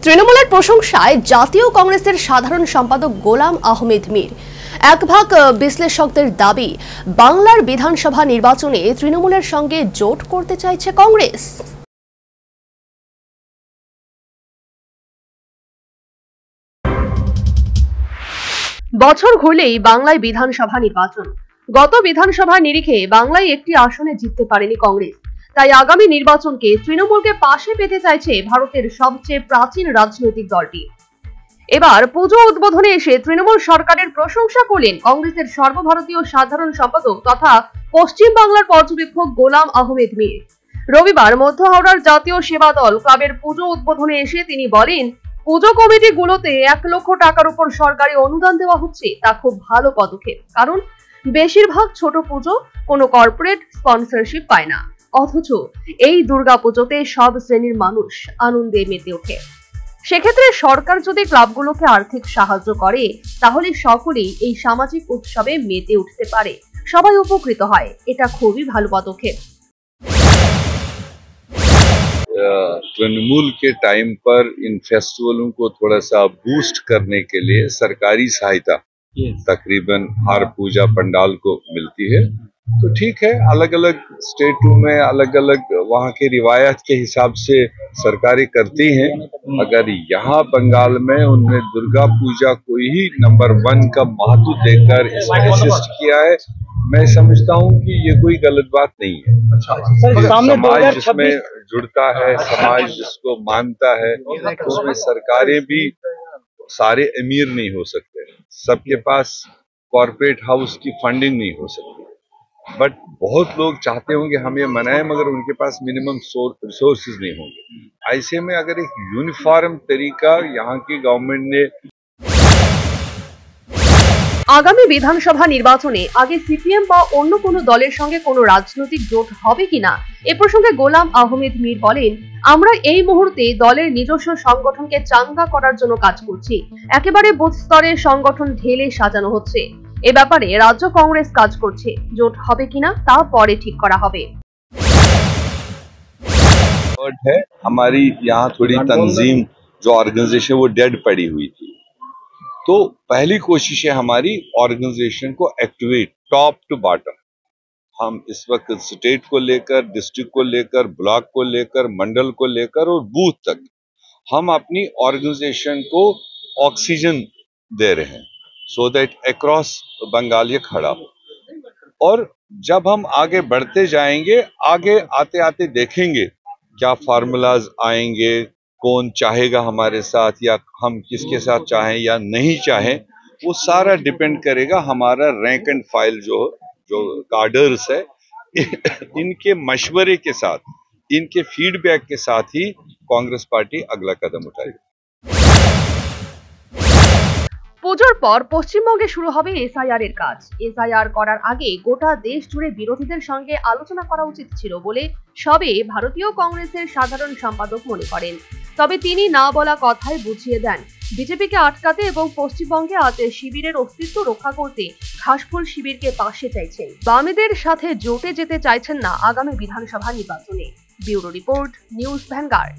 তৃণমূলের প্রশংসায় জাতীয় কংগ্রেসের সাধারণ সম্পাদক গোলাম আহমেদ মীর। এক ভাগ বিশ্লেষকদের দাবি, বাংলার বিধানসভা নির্বাচনে তৃণমূলের সঙ্গে জোট করতে চাইছে কংগ্রেস। বছর ঘুরলেই বাংলায় বিধানসভা নির্বাচন। গত বিধানসভা নিরিখে বাংলায় একটি আসনে জিততে পারেনি কংগ্রেস। তাই আগামী নির্বাচনকে তৃণমূলকে পাশে পেতে চাইছে ভারতের সবচেয়ে প্রাচীন রাজনৈতিক দলটি। এবার পুজো উদ্বোধনে এসে তৃণমূল সরকারের প্রশংসা করলেন কংগ্রেসের সর্বভারতীয় সাধারণ সম্পাদক তথা পশ্চিম বাংলার পর্যবেক্ষক গোলাম আহমেদ মীর। রবিবার মধ্য হাওড়ার জাতীয় সেবা দল ক্লাবের পুজো উদ্বোধনে এসে তিনি বলেন, পুজো কমিটিগুলোতে 1 লক্ষ টাকার উপর সরকারি অনুদান দেওয়া হচ্ছে, তা খুব ভালো পদক্ষেপ। কারণ বেশিরভাগ ছোট পুজো কোনো কর্পোরেট স্পন্সরশিপ পায় না, অথচ এই দুর্গাপুজোতে সব শ্রেণীর মানুষ আনন্দে মেতে ওঠে। সেক্ষেত্রে সরকার যদি ক্লাবগুলোকে আর্থিক সাহায্য করে, তাহলে সকলেই এই সামাজিক উৎসবে মেতে উঠতে পারে, সবাই উপকৃত হয়। এটা খুবই ভালো পদক্ষেপ। तृणमूल के टाइम पर इन फेस्टिवलों को थोड़ा सा बूस्ट करने के लिए सरकारी सहायता तकरीबन हर पूजा पंडाल को मिलती है। तो ठीक है, अलग अलग स्टेटों में अलग अलग वहाँ के रिवायत के हिसाब से सरकारें करती हैं। अगर यहाँ बंगाल में उन्होंने दुर्गा पूजा को ही नंबर 1 का महत्व देकर इसमें असिस्ट किया है, मैं समझता हूँ कि ये कोई गलत बात नहीं है। समाज जिसमें जुड़ता है, समाज जिसको मानता है, उसमें सरकारें भी सारे अमीर नहीं हो सकते, सबके पास कॉर्पोरेट हाउस की फंडिंग नहीं हो सकती। बट बहुत लोग चाहते होंगे हम ये मनाएं, मगर उनके पास मिनिमम रिसोर्सेज नहीं होंगे। ऐसे में अगर एक यूनिफॉर्म तरीका यहाँ की गवर्नमेंट ने আগামী বিধানসভা নির্বাচনে আগে সিপিএম বা অন্য কোনো দলের সঙ্গে কোনো রাজনৈতিক জোট হবে কিনা এ প্রসঙ্গে গোলাম আহমেদ মীর বলেন, আমরা এই মুহূর্তে দলের নিজস্ব সংগঠনকে চাঙ্গা করার জন্য কাজ করছি। একেবারে বুথ স্তরে সংগঠন ঢেলে সাজানো হচ্ছে। এ ব্যাপারে রাজ্য কংগ্রেস কাজ করছে, জোট হবে কিনা তা পরে ঠিক করা হবে। हमारी यहाँ थोड़ी तंजीम जो ऑर्गेनाइजेशन वो डेड पड़ी हुई थी, तो पहली कोशिश है हमारी ऑर्गेनाइजेशन को एक्टिवेट टॉप टू बॉटम। हम इस वक्त स्टेट को लेकर, डिस्ट्रिक्ट को लेकर, ब्लॉक को लेकर, मंडल को लेकर और बूथ तक हम अपनी ऑर्गेनाइजेशन को ऑक्सीजन दे रहे हैं, सो दैट अक्रॉस बंगाल ये खड़ा हो। और जब हम आगे बढ़ते जाएंगे, आगे आते आते देखेंगे क्या फार्मूलाज आएंगे, कौन चाहेगा हमारे साथ या हम किसके साथ चाहें या नहीं चाहें, वो सारा डिपेंड करेगा हमारा रैंक एंड फाइल जो कार्डर्स है इनके मशवरे के साथ, इनके फीडबैक के साथ ही कांग्रेस पार्टी अगला कदम उठाएगी। পুজোর পর পশ্চিমবঙ্গে শুরু হবে এসআইআর এর কাজ। এসআইআর করার আগে গোটা দেশ জুড়ে বিরোধীদের সঙ্গে আলোচনা করা উচিত ছিল বলে সবে ভারতীয় কংগ্রেসের সাধারণ সম্পাদক মনে করেন। তবে তিনি না বলা কথায় বুঝিয়ে দেন, বিজেপিকে আটকাতে এবং পশ্চিমবঙ্গে আজ শিবিরের অস্তিত্ব রক্ষা করতে ঘাসফুল শিবিরকে পাশে চাইছেন, বামেদের সাথে জোটে যেতে চাইছেন না আগামী বিধানসভা নির্বাচনে। Bureau report, news vanguard.